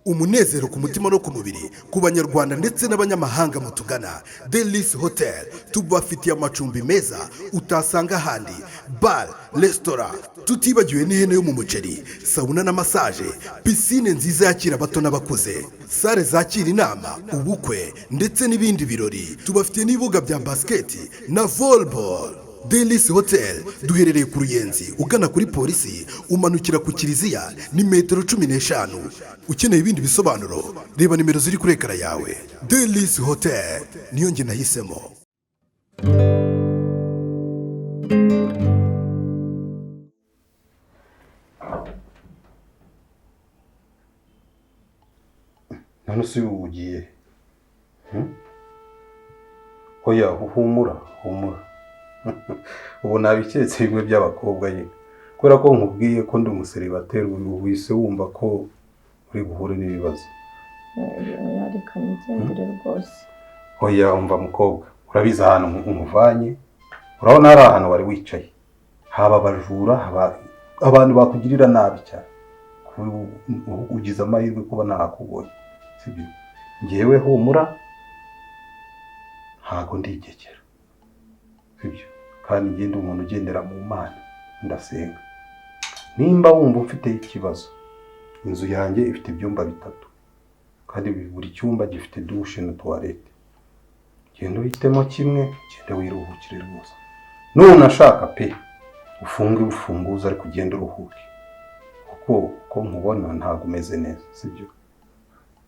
umunezero ku mutima no ku mubiri ku banyarwanda ndetse n'abanyamahanga mutugana. Delis Hotel tubafitiye amacumbi meza utasanga ahandi, bar, resitora, tutibagiwe n'ihene yo mu muceri, sauna na massage, pisine nziza yakira abato n'abakuze, sale zakira inama, ubukwe ndetse n'ibindi birori. Tubafitiye n'ibibuga bya basketi na volleyball. Delis Hotel duherereye ku Ruyenzi ugana kuri polisi, umanukira ku Kiliziya ni metero 15. Ukeneye ibindi bisobanuro reba nimero ziri kuri ekara yawe. Delis Hotel niyo nge nahisemo. None se ugiye? Oya, humura. Ubu nabiketse bimwe by'abakobwa ye. Kubera ko nkubwiye ko ndi umuseribateri, wise wumva ko uri buhure n'ibibazo. Reka nigendere rwose. Oya, umva mukobwa, urabizi ahantu umuvanye, urabona hari ahantu wari wicaye, haba abajura, abantu bakugirira nabi cyane. Ugize amahirwe kuba nahakubonye, sibyo? Ngewe humura, ntago ndigekera, sibyo? Kandi ngende umuntu ugendera mu Mana, ndasenga. Nimba wumva ufite ikibazo, inzu yanjye ifite ibyumba 3, kandi buri cyumba gifite douche na toilette. Genda uhitemo kimwe, genda wiruhukire rwose. Nunashaka pe ufunge ufunguza ariko ugenda uruhuke, kuko nkubona ntago umeze neza, sibyo?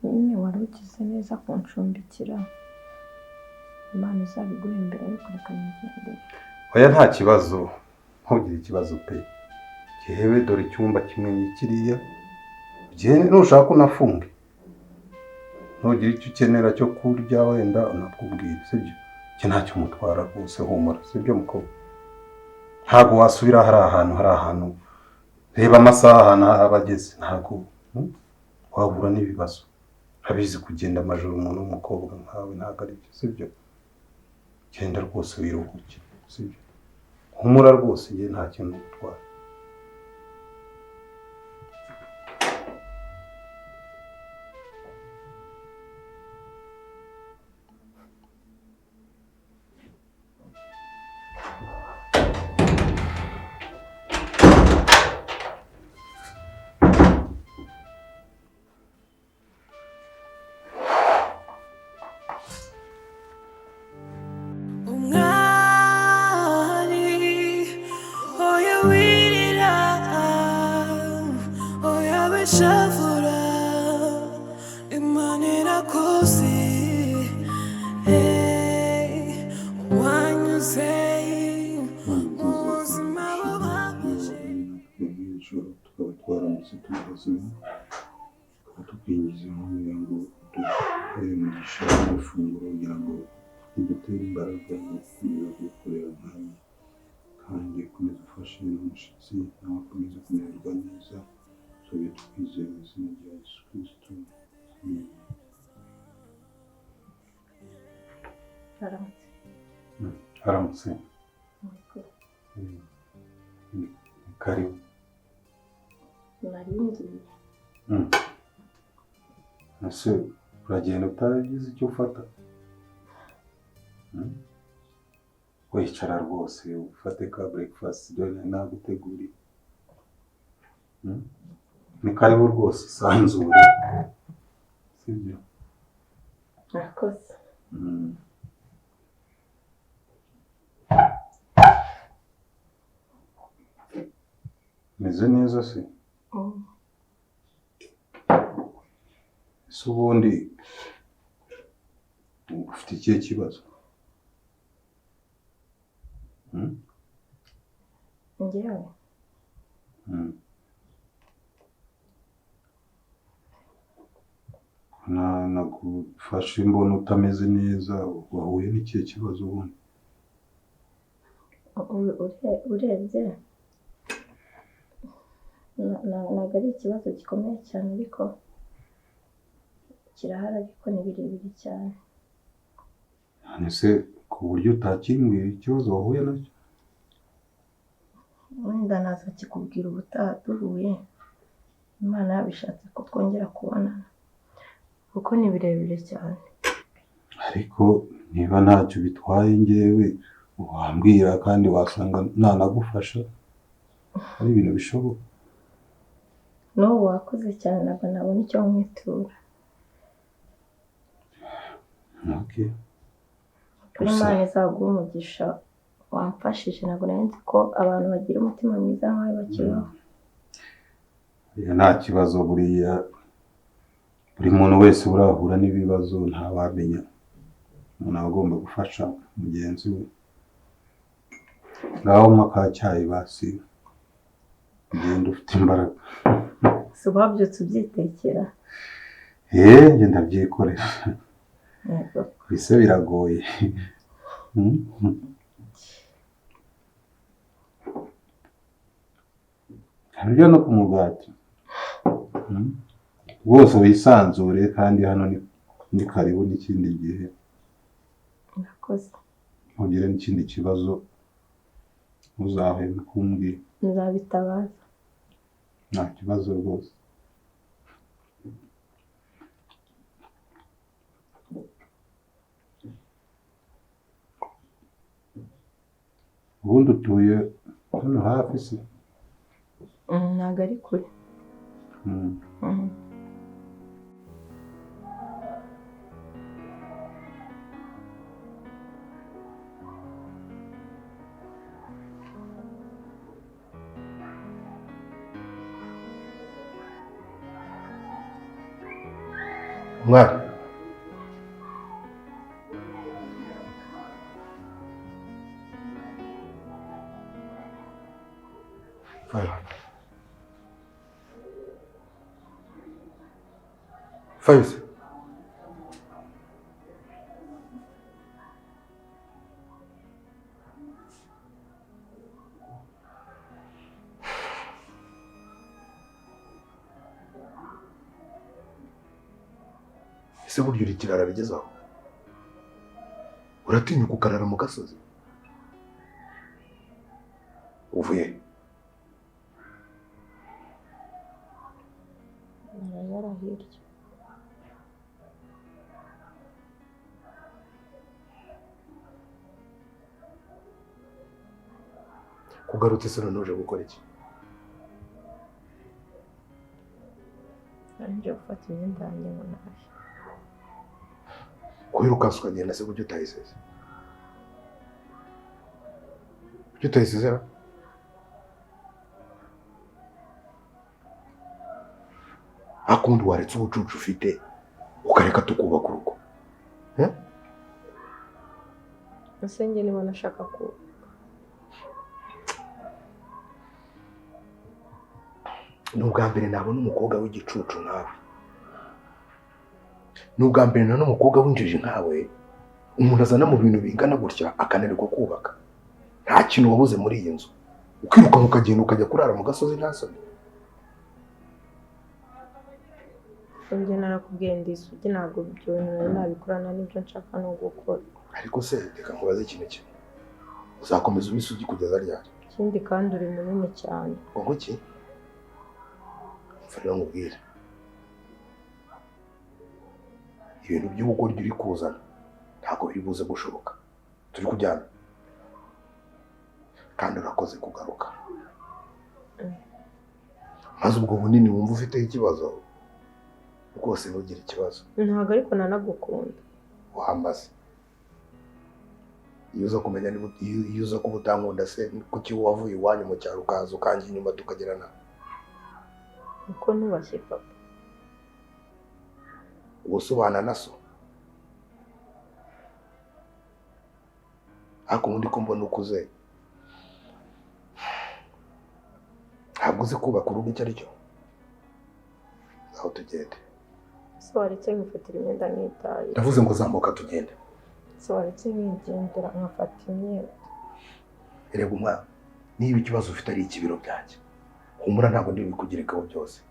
Nyine wari ugize neza kuncumbikira, Imana izabiguhembera ariko reka nigendere. Oya, nta kibazo, ntugire ikibazo pe. Jewe dore icyumba kimwe n'ikiriya, nushaka unafunge, ntugire icyo ukenera cyo kurya wenda unakubwira, sibyo? Ntacyo mutwara rwose, humura, sibyo mukobwa? Ntago wasubira hari ahantu reba amasaha ahantu abageze, ntago wahura n'ibibazo. Urabizi kugenda amajoro umuntu w'umukobwa nkawe ntago ari byo, sibyo? Genda rwose wiruhuke, sibyo? Humura rwose, nge nta kintu gutwara. Haramutse. Karibu. Naringiye. Ese uragenda utagize icyo ufata? Wicara rwose ufate ka breakfast dore naguteguriye. Ni karibu rwose, sanzure, sibyo? Murakoze. Meze neza se? Ese ubundi ufite ikihe kibazo? Ngewe? Nagufashe mbona utameze neza, wahuye n'ikihe kibazo ubundi? Urebye ntabwo ari ikibazo gikomeye cyane, ariko kirahari, ariko ni birebire cyane. Ese ku buryo utakimbwira ikibazo wahuye nacyo? Wenda naza kikubwira ubutaha duhuye, Imana yabishatse ko twongera kubonana. kuko ni birebire cyane. ariko niba ntacyo bitwaye ngewe wambwira kandi wasanga ntanagufasha, ari ibintu bishoboka. N'ubu wakoze cyane ntabwo nabona icyo mwitura. Okay. Kuri Imana izaguha umugisha wamfashije, ntabwo nari nzi ko abantu bagira umutima mwiza nk'aho bakibaho. Nta kibazo, buriya buri muntu wese urahura n'ibibazo ntawamenya, umuntu aba agomba gufasha mugenzi we. Ngaho mwakacyayi basi ugenda ufite imbaraga. Si ubabyutse ubyitekera? Njye ndabyikorera. Bise biragoye. Harya no ku mugati rwose wisanzure, kandi hano ni karibu n'ikindi gihe. Murakoze. Ntugire n'ikindi kibazo uzahweme kumbwira. Nzabitabaza. Nta kibazo rwose. Ubundi utuye hano hafi se? Ntabwo ari kure. Umwana Fayose, ese burya uri ikirara bigeze aho? Uratinyuka ukarara mu gasozi? Uvuye? Narayara hirya. Kugarutse se none uje gukora iki? Nje gufata imyenda yanjye ngo naje. Wirukanse ukagenda se burya utayiseze? Burya utayiseze? Akundi waretse ubucucu ufite ukareka tukubaka urugo. Ese njye niba nashaka ko n'ubwa mbere nabona umukobwa w'igicucu nkawe, n'ubwa mbere nabona umukobwa w'injiji nkawe, umuntu azana mu bintu bingana gutya akananirwa kubaka. Nta kintu wabuze muri iyi nzu, ukirukanka ukagenda ukajya kurara mu gasozi nta soni. njye narakubwiye ndi isugi, ntabwo ibyo bintu nabikorana n'ibyo nshaka no gukora. Ariko se reka nkubaze ikintu kimwe, uzakomeza uba isugi kugeza ryari? Ikindi kandi uri munini cyane. Ngo ki? Mfana nkubwire, ibintu by'ubugoryi uri kuzana ntabwo biri buze gushoboka. Turi kujyana kandi urakoze kugaruka, maze ubwo bunini wumva ufiteho ikibazo rwose ntugire ikibazo. Ntabwo ariko nanagukunda. Wambaze iyo uza kumenya, iyo uza kuba utankunda se kuki wavuye iwanyu mu cyaro ukaza ukanjye inyuma tukagerana? Uko ntubashye papa. Ubusubana na so. Ariko ubundi ko mbona ukuze, ntabwo uzi kubaka urugo icyo ari cyo. Aho tugende. Se waretse nkifatira imyenda nkitaye? Ndavuze ngo zamuka tugende. Se waretse nkigendera nkafata imyenda? Erega umwana, niba ikibazo ufite ari ikibiro byanjye, humura ntabwo ndi bikugerekaho byose.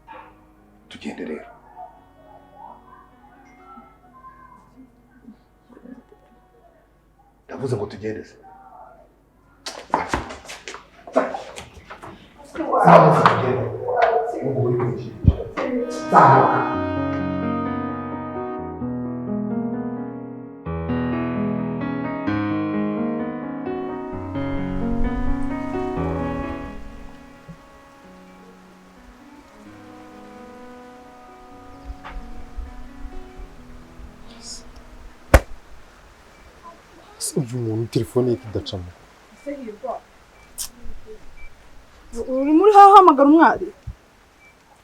Tugende rero. Ndavuze ngo tugende se. Zamuka tugende. Ubu uri kwinjira. Zamuka. uyu muntu telefone ye idacamo. uri muri hahamagara umwari?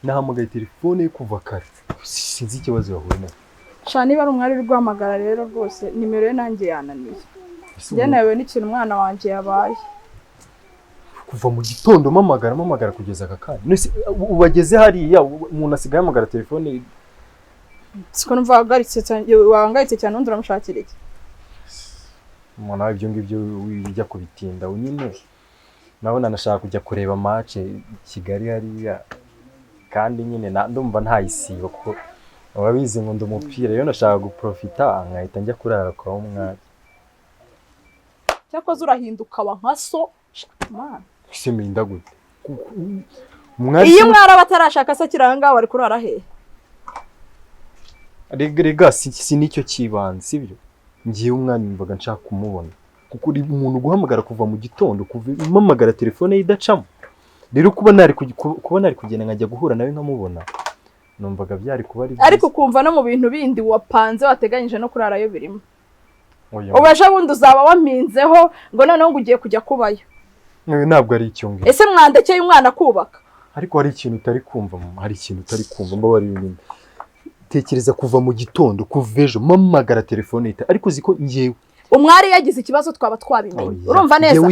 Nahamagaye telefone ye kuva kare. Sinzi ikibazo yahuye na. Sha niba ari umwari uri guhamagara rero rwose nimero ye nanjye yananiye. Njye nawe n'ikintu umwana wanjye yabaye. Kuva mu gitondo mpamagara kugeza aka kanya. Nese ubageze hariya umuntu asigaye hamagara telefone. Siko numva wahangayitse cyane undi uramushakira iki? Umuntu ibyo ngibyo wijya kubitinda nyine. Nabona nashaka kujya kureba match Kigali hariya. Kandi nyine ndumva ntayisiba kuko ababizi ngo ndumupira rero nashaka guprofita nkahita njya kurara kwa umwari. Cyakoze urahinduka wa nkaso man. Siminda gute? Iyo mwara batarashaka se kiranga bari kurara he? Rega si nicyo kibanze sibyo? Ngiye umwana mbaga nshaka kumubona. Kuko uri umuntu guhamagara kuva mu gitondo kuva impamagara telefone yidacamo. Rero kuba nari kugenda nkajya guhura nawe nkamubona. Numvaga byari kuba ari ariko kumva no mu bintu bindi wapanze wateganyije no kurarayo birimo. Ubaje bundi uzaba wampinzeho ngo noneho ngo ugiye kujya kubayo. Ntabwo ari icyo ngiro. Ese mwandekeye umwana kubaka? Ariko hari ikintu utari kumva, hari ikintu utari kumva mbabari nyine. Tekereza kuva mu gitondo kuvejo mpamagara telefone ita ariko ziko ngiyewe umwari yagize ikibazo twaba twabimenye. Urumva neza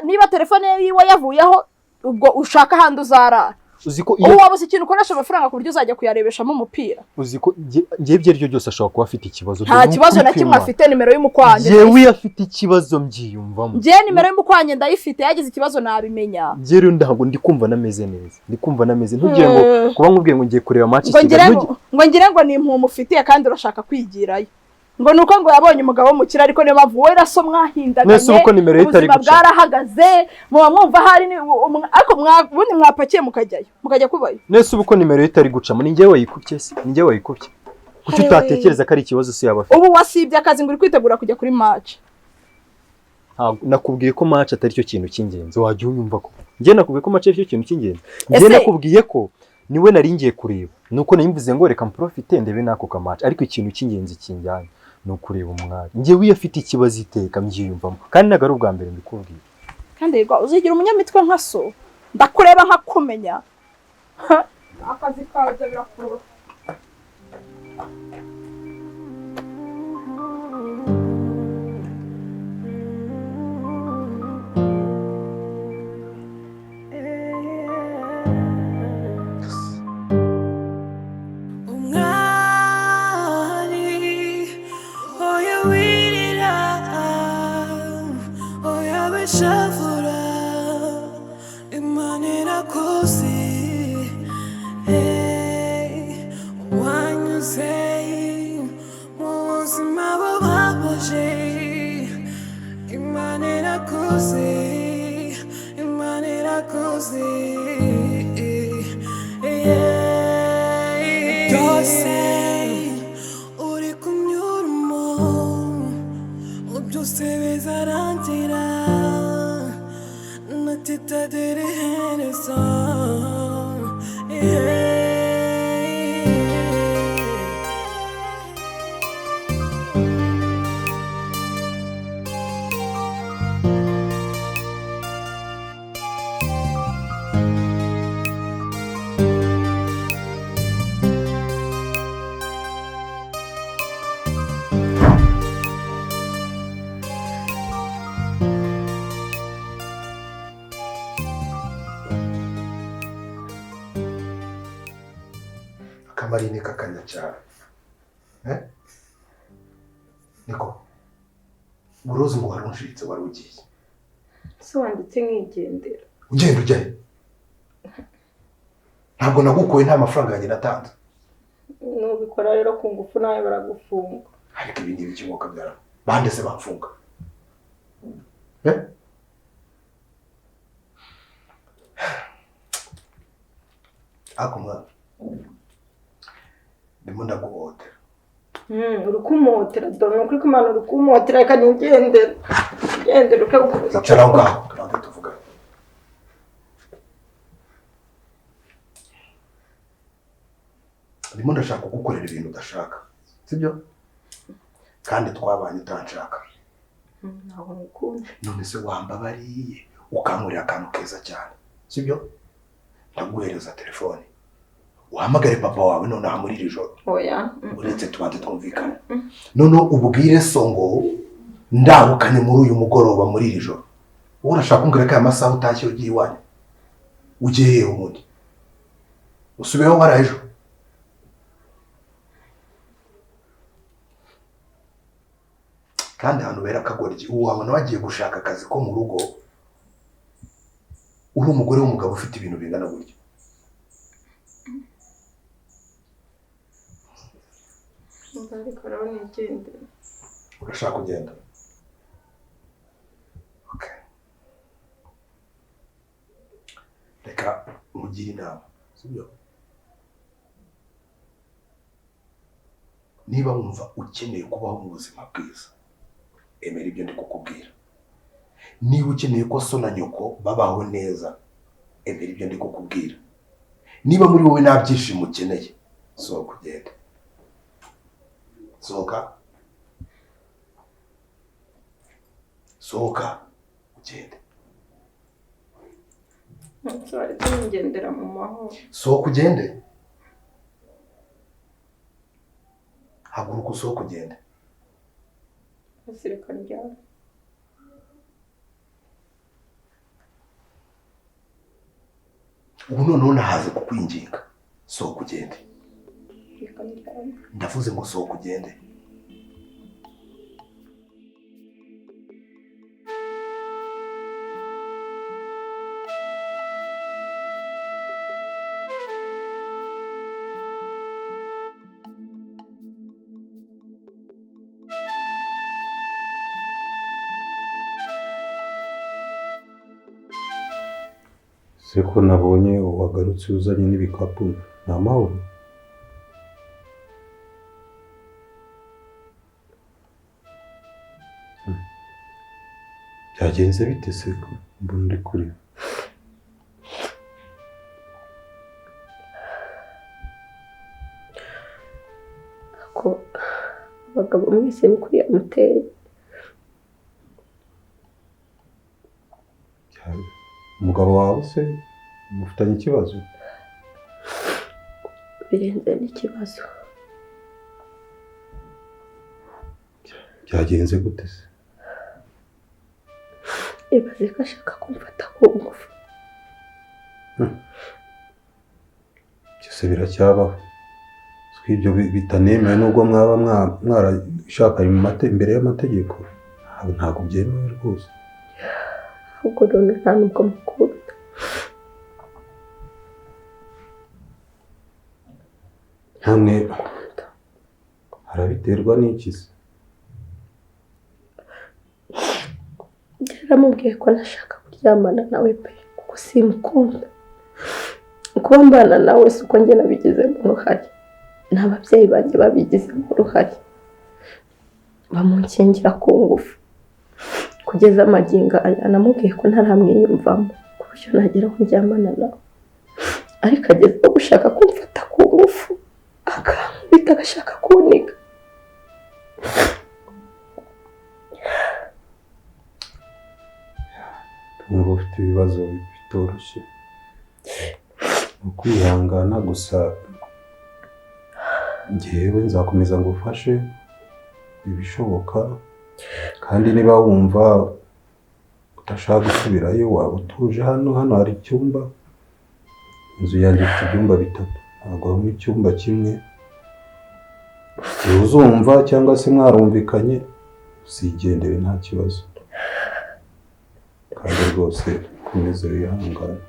niba telefone yiwe yavuyeho ubwo ushaka handi uzarara. Uziko iyo wabuze ikintu ukoresha amafaranga ku buryo uzajya kuyarebeshamo umupira. Uziko ngiye bye ryo byose ashobora kuba afite ikibazo. Nta kibazo na kimwe afite nimero y'umukwanje. Yewe afite ikibazo mbyiyumvamo. Ngiye nimero y'umukwanje ndayifite yagize ikibazo nabimenya. Ngiye rero ndahago ndikumva nameze neza. Ndikumva nameze ntugire ngo kuba nkubwiye ngo ngiye kureba match Kigali. Ngo ngire ngo ni impumufitiye kandi urashaka kwigirayo. Ngo nuko ngo yabonye umugabo mu kira ariko ne bavu we raso mwahindaganye. Nese uko nimero itari guca. Bwarahagaze muba mwumva hari ariko bundi mwapakiye mukajya kubayo. Nese uko nimero itari guca muri ngewe wayikubye se ngewe wayikubye. Kuki utatekereza ko ari ikibazo se yaba afite? Ubu wasibye akazi ngo uri kwitegura kujya kuri match. Nakubwiye ko match atari cyo kintu cy'ingenzi wajya unyumva ko. Ngiye nakubwiye ko match ari cyo kintu cy'ingenzi. Ngiye nakubwiye ko niwe nari ngiye kureba. Nuko nimvuze ngo reka mprofite ndebe nako ka match ariko ikintu cy'ingenzi kinjyanye no kureba umwari. Ngiye afite ikibazo iteka mbyiyumvamo kandi nagari ubwa mbere mbikubwiye. Kandi rwa uzigira umunyamitwe nka so ndakureba nkakumenya. Akazi kawe birakuru. Kamarine kakanya cyane. Niko. Uruzi ngo warunshitse warugiye. So wanditse nkigendera. Ugenda ujyaye. Ntabwo nagukoye nta mafaranga yanjye natanze. Nubikora rero ku ngufu nawe baragufunga. Ariko ibi ngibi kimwoka byara. Bande se bamfunga. Akumwa. Ndimo ndaguhotera. Urukumotera dore ukuri kumana urukumotera reka nigendera. Gendera ukagukuza. Icara ngaho tubanze tuvuga. Ndimo ndashaka kugukorera ibintu udashaka. Sibyo? Kandi twabanye utanshaka. ntabwo ngukunda. none se wambabariye ukankurira akantu keza cyane sibyo ndaguhereza telefone uhamagare papa wawe nonaha muri iri joro. Oya. uretse tubanze twumvikana none ubwire Songo ndahukanye muri uyu mugoroba muri iri joro. wowe urashaka kumbwira ko aya masaha utashye ugiye iwanyu ugiye hehe ubundi usubiyeho wara ejo? kandi ahantu bera akagoryi ubu wabona wagiye gushaka akazi ko mu rugo uri umugore w'umugabo ufite ibintu bingana gutya. urashaka kugenda? okay. reka mugire inama sibyo? niba wumva ukeneye kubaho mu buzima bwiza emera ibyo ndi kukubwira. niba ukeneye ko so na nyoko babaho neza emera ibyo ndi kukubwira. niba muri wowe nta byishimo ukeneye sohoka ugende. sohoka ugende. Nsari tugendera mu mahoro. sohoka ugende. haguruka usohoka ugende. Asireka ryari? ubu noneho nahaze kukwinginga sohoka ugende. Reka ryari? ndavuze ngo sohoka ugende. se ko nabonye wagarutse uzanye n'ibikapu ni amahoro? byagenze bite se ko mbona uri kurira? Ko abagabo mwese mukuriye amuteye. umugabo wawe se mufitanye ikibazo? Birenze n'ikibazo. byagenze gute se? Ibaze ko ashaka kumfata ku ngufu. byose biracyabaho ibyo bitanemewe nubwo mwaba mwarashakanye imbere y'amategeko ntabwo byemewe rwose. ahubwo rero nta nubwo mukunda. namwe harabiterwa n'iki se? yaramubwiye ko nashaka kuryamana nawe pe kuko simukunda. kuba mbana nawe si uko njye nabigizemo uruhare, n'ababyeyi banjye babigizemo uruhare, bamunkingira ku ngufu kugeza amagingo aya. namubwiye ko ntaramwiyumvamo ku buryo nagera aho ndyamana nawe, ariko ageze aho gushaka kumfata ku ngufu akankubita agashaka kuniga. Nubwo ufite ibibazo bitoroshye ukwihangana gusa njyewe nzakomeza ngufashe ibishoboka, kandi niba wumva udashaka gusubirayo waba utuje hano hari icyumba. inzu yanjye ifite ibyumba 3 ntabwo habamo icyumba kimwe. uzumva cyangwa se mwarumvikanye usigendere nta kibazo, kandi rwose komeza wihangane.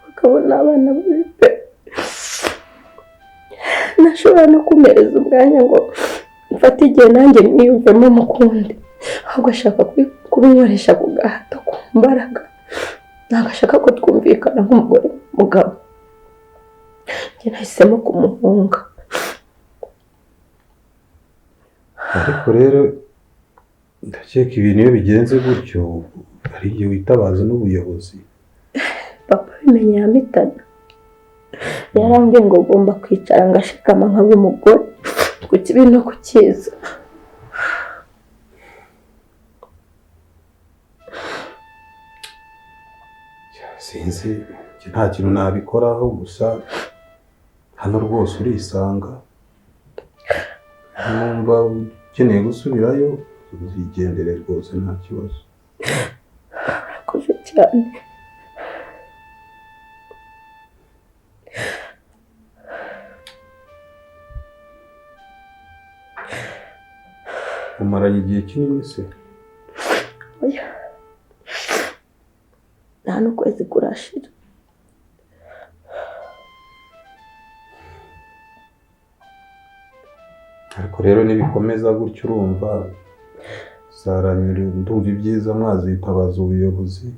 ukabona abana babi pe, nashobora no kumereza umwanya ngo mfate igihe nanjye mwiyumvemo mukunde, ahubwo ashaka kubinkoresha ku gahato ku mbaraga. ntabwo ashaka ko twumvikana nk'umugore mugabo. njye nahisemo kumuhunga. ariko rero ndakeka ibintu iyo bigenze gutyo hari igihe witabaza n'ubuyobozi. papa bimenye yamitana, yarambwiye ngo ugomba kwicara ngashikama nk'aba umugore ku kibi no ku cyiza. sinzi nta kintu nabikoraho gusa hano rwose urisanga numva ukeneye gusubirayo uzigendere rwose nta kibazo. Urakoze cyane. Umaranye igihe kinini se? Oya, nta n'ukwezi kurashira. Ariko rero nibikomeza gutyo urumva zaranyura, ndumva ibyiza mwazitabaza ubuyobozi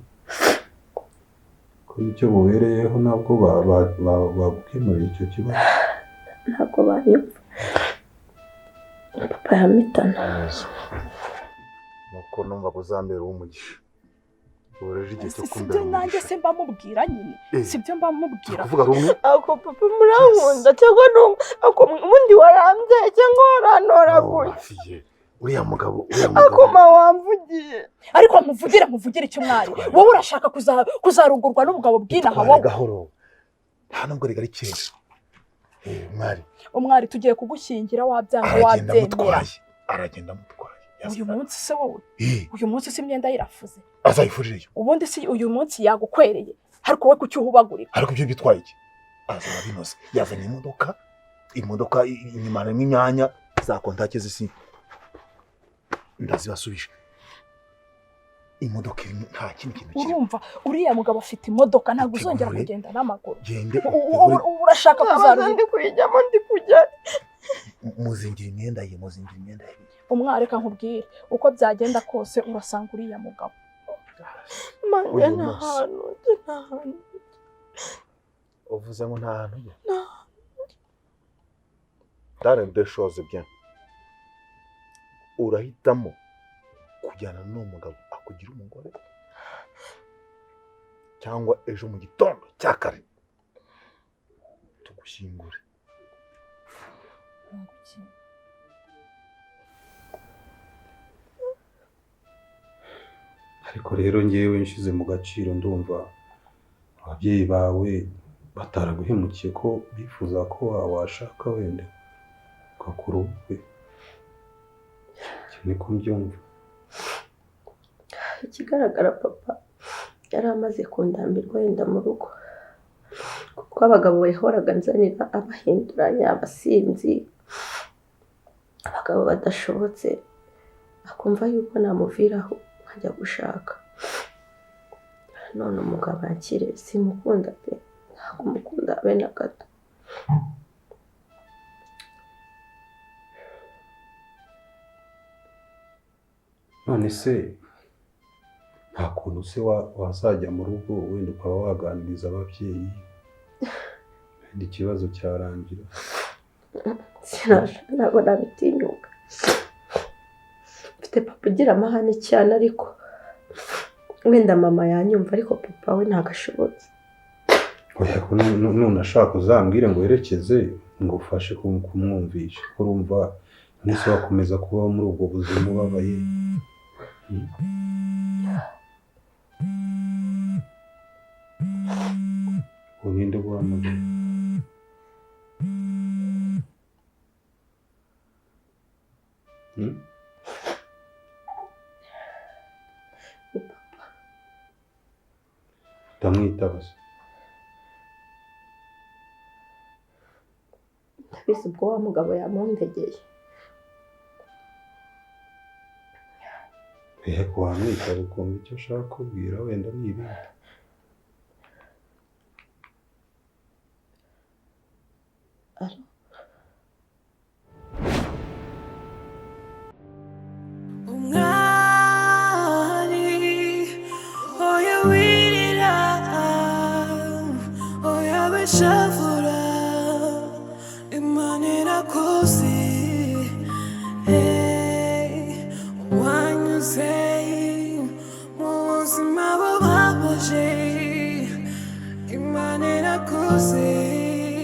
ko icyo bubereyeho nabwo bagukemurira icyo kibazo. Ntabwo banyumva. Papa yamitana. Nuko numva kuzambera umugisha. Ureje igihe cyo kumbera. Sibyo nanjye se mbamubwira nyine. Sibyo mbamubwira. Kuvuga rumwe? Ako papa murankunda cyangwa ako ubundi warambye cyangwa waranoraguye. Uriya mugabo. Ako mawamvugiye. Ariko muvugire icyo mwari. Wowe urashaka kuzarugurwa n'ubugabo bw'inaha wowe. Gahoro. Nta nubwo rigari cyera. Umwari tugiye kugushyingira wabyanga wabyemera. Aragenda mutwaye. Uyu munsi se wowe. Uyu munsi si imyenda yirafuze. Azayifurije. Ubundi si uyu munsi yagukwereye. Ariko we kucyuhubagurika. Ariko ibyo bitwaye iki? Azaba binoze. Yazanye imodoka inyuma n'inyanya za kontake zisi. Ndazibasubije. Imodoka nta kintu kintu. Urumva uriya mugabo afite imodoka ntabwo uzongera kugenda n'amaguru. Gende. Urashaka kuzaruha ndi kuyijyamo ndi kujya. Muzingira imyenda ye. Umwari reka nkubwire uko byagenda kose urasanga uriya mugabo. Manje nta hantu. Uvuze ngo nta hantu ye? Dare de choses bien. Urahitamo kujyana n'umugabo akugira umugore cyangwa ejo mu gitondo cya kare tugushyingure. Ariko rero ngewe nshize mu gaciro ndumva ababyeyi bawe bataraguhemukiye ko bifuza ko washaka wenda ugakora ubukwe. Niko mbyumva. Ikigaragara papa yari amaze kundambirwa wenda mu rugo kuko abagabo bahoraga nzanira abahinduranya abasinzi abagabo badashobotse akumva yuko namuviraho nkajya gushaka. None umugabo yakire simukunda pe, ntabwo mukunda be na gato. None se nta kuntu se wazajya mu rugo wenda ukaba waganiriza ababyeyi wenda ikibazo cyarangira? Ntabwo nabitinyuka. Mfite papa ugira amahane cyane ariko wenda mama yanyumva ariko papa we ntabwo ashobotse. Oya none ashaka uzambwire ngo werekeze ngo ufashe kumwumvisha. Urumva nese wakomeza kubaho muri ubwo buzima ubabaye. Uninde guhamagara. Ndamwitabaza. Ndabizi ubwo wa mugabo yamundegeye. Yego wamwitaba ukumva icyo ashaka kubwira wenda n'ibindi. Imana irakoze.